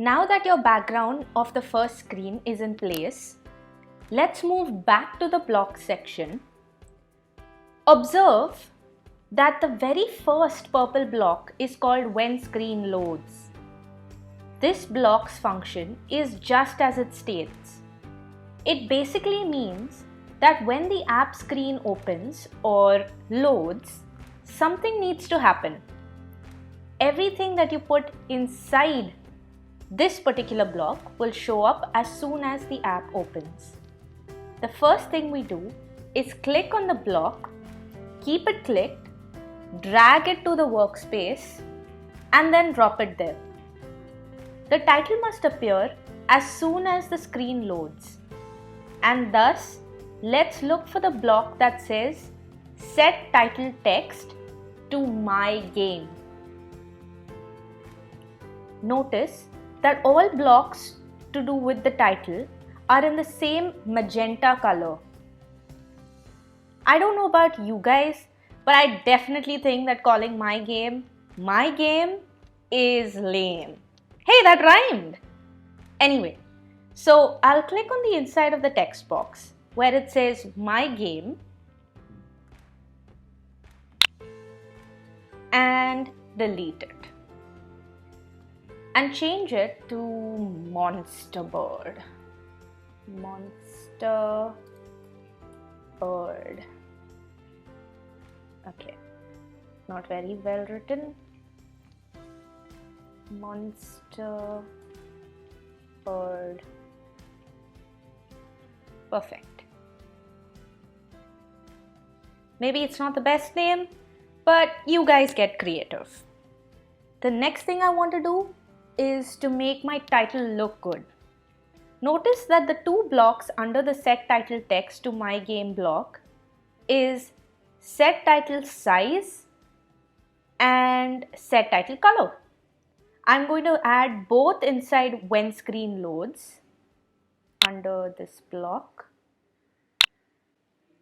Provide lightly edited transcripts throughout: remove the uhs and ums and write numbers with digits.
Now that your background of the first screen is in place, let's move back to the blocks section. Observe that the very first purple block is called when screen loads. This block's function is just as it states. It basically means that when the app screen opens or loads, something needs to happen. Everything that you put inside this particular block will show up as soon as the app opens. The first thing we do is click on the block, keep it clicked, drag it to the workspace, and then drop it there. The title must appear as soon as the screen loads. And thus, let's look for the block that says Set Title Text to My Game. Notice that all blocks to do with the title are in the same magenta color. I don't know about you guys, but I definitely think that calling my game is lame. Hey, that rhymed! Anyway, so I'll click on the inside of the text box where it says My Game and delete it. And change it to Monster Bird. Monster Bird. Okay, not very well written. Monster Bird. Perfect. Maybe it's not the best name, but you guys get creative. The next thing I want to do is to make my title look good. Notice that the two blocks under the Set Title Text to My Game block is Set Title Size and Set Title Color. I'm going to add both inside when screen loads under this block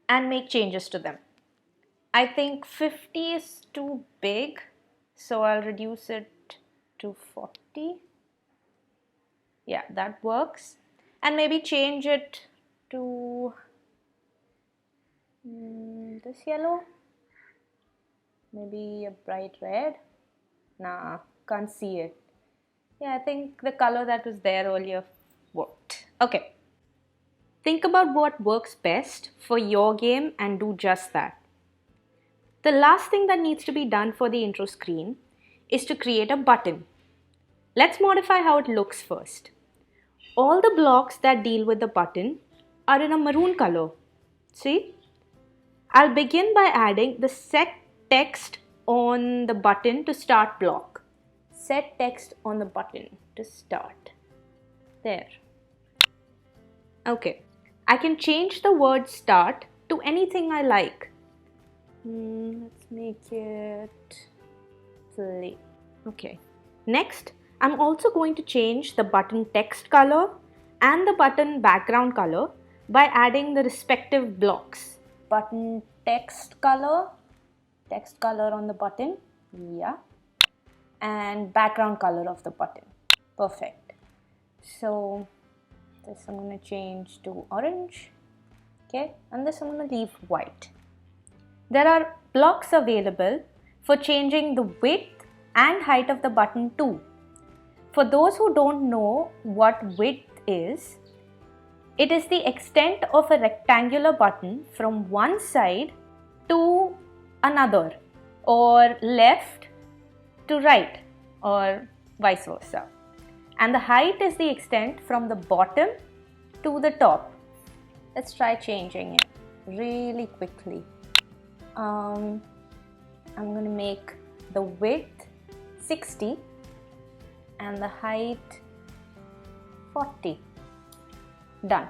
and make changes to them. I think 50 is too big, so I'll reduce it to 40. Yeah, that works. And maybe change it to this yellow. Maybe a bright red. Nah, can't see it. Yeah, I think the color that was there earlier worked. Okay. Think about what works best for your game and do just that. The last thing that needs to be done for the intro screen is to create a button. Let's modify how it looks first. All the blocks that deal with the button are in a maroon color. See? I'll begin by adding the Set Text on the button to start block. Set text on the button to start. There. Okay. I can change the word start to anything I like. Let's make it play. Okay. Next, I'm also going to change the button text color and the button background color by adding the respective blocks. Button text color on the button, yeah, and background color of the button. Perfect. So this I'm going to change to orange, okay, and this I'm going to leave white. There are blocks available for changing the width and height of the button too. For those who don't know what width is, it is the extent of a rectangular button from one side to another, or left to right, or vice versa. And the height is the extent from the bottom to the top. Let's try changing it really quickly. I'm going to make the width 60 and the height 40. Done.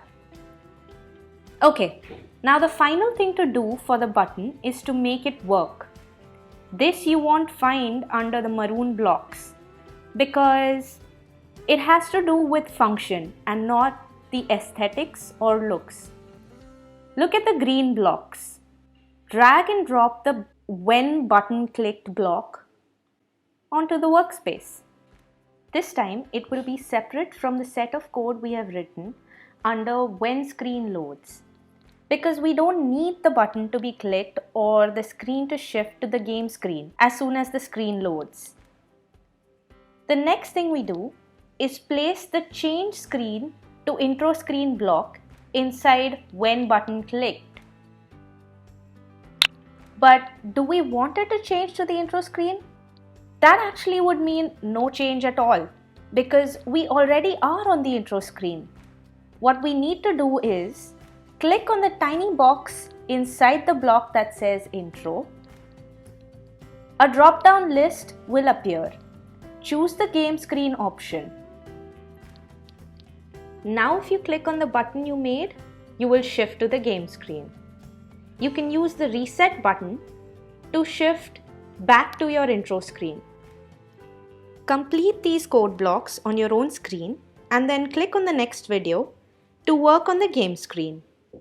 Okay, now the final thing to do for the button is to make it work. This you won't find under the maroon blocks because it has to do with function and not the aesthetics or looks. Look at the green blocks. Drag and drop the when button clicked block onto the workspace. This time it will be separate from the set of code we have written under when screen loads, because we don't need the button to be clicked or the screen to shift to the game screen as soon as the screen loads. The next thing we do is place the change screen to intro screen block inside when button clicked. But do we want it to change to the intro screen? That actually would mean no change at all, because we already are on the intro screen. What we need to do is click on the tiny box inside the block that says intro. A drop-down list will appear. Choose the game screen option. Now if you click on the button you made, you will shift to the game screen. You can use the reset button to shift back to your intro screen. Complete these code blocks on your own screen and then click on the next video to work on the game screen.